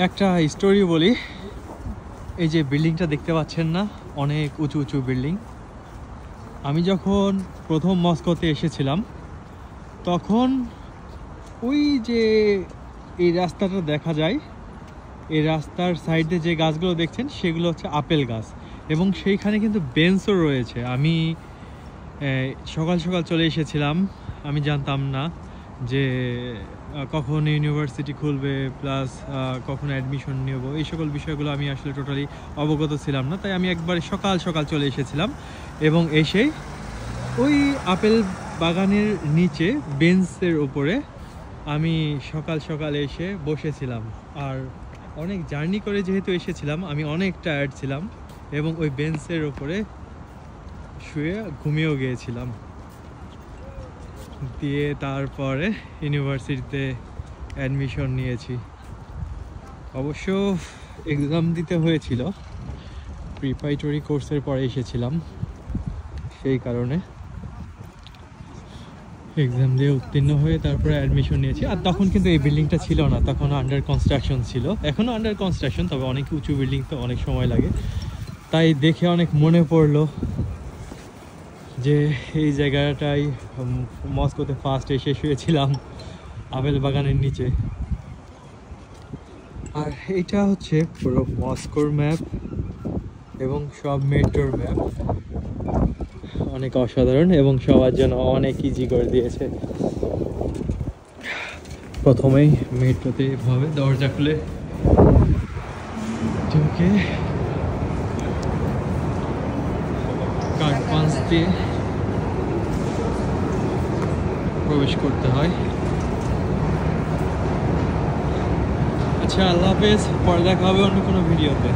একটা স্টোরি বলি। এই যে বিল্ডিংটা দেখতে পাচ্ছেন না, অনেক উঁচু উঁচু বিল্ডিং। আমি যখন প্রথম মস্কোতে এসেছিলাম তখন ওই যে এই রাস্তাটা দেখা যায়, এই রাস্তার সাইডে যে গাছগুলো দেখছেন সেগুলো হচ্ছে আপেল গাছ, এবং সেইখানে কিন্তু বেঞ্চও রয়েছে। আমি সকাল সকাল চলে এসেছিলাম, আমি জানতাম না যে কখন ইউনিভার্সিটি খুলবে, প্লাস কখন অ্যাডমিশন নেব, এই সকল বিষয়গুলো আমি আসলে টোটালি অবগত ছিলাম না। তাই আমি একবারে সকাল সকাল চলে এসেছিলাম এবং এসেই ওই আপেল বাগানের নিচে বেঞ্চের উপরে আমি সকাল সকাল এসে বসেছিলাম। আর অনেক জার্নি করে যেহেতু এসেছিলাম, আমি অনেক টায়ার্ড ছিলাম এবং ওই বেঞ্চের উপরে শুয়ে ঘুমিয়েও গিয়েছিলাম। দিয়ে তারপরে ইউনিভার্সিটিতে অ্যাডমিশন নিয়েছি। অবশ্য এক্সাম দিতে হয়েছিল, প্রিপারেটরি কোর্সের পরে এসেছিলাম, সেই কারণে এক্সাম দিয়ে উত্তীর্ণ হয়ে তারপরে অ্যাডমিশন নিয়েছি। আর তখন কিন্তু এই বিল্ডিংটা ছিল না, তখন আন্ডার কনস্ট্রাকশন ছিল। এখনও আন্ডার কনস্ট্রাকশন, তবে অনেক উঁচু বিল্ডিং তো অনেক সময় লাগে। তাই দেখে অনেক মনে পড়লো যে এই জায়গাটাই মস্কোতে ফার্স্ট এসে শুয়েছিলাম, আপেল বাগানের নিচে। আর এইটা হচ্ছে পুরো মস্কোর ম্যাপ এবং সব মেট্রোর ম্যাপ। অনেক অসাধারণ এবং সবার জন্য অনেক ইজি করে দিয়েছে। প্রথমেই মেট্রোতে এভাবে দরজা খুলে ঢুকে কার্ড পাঞ্চ দিয়ে প্রবেশ করতে হয়। আচ্ছা, আল্লাহ হাফেজ, পরে দেখা হবে অন্য কোনো ভিডিওতে।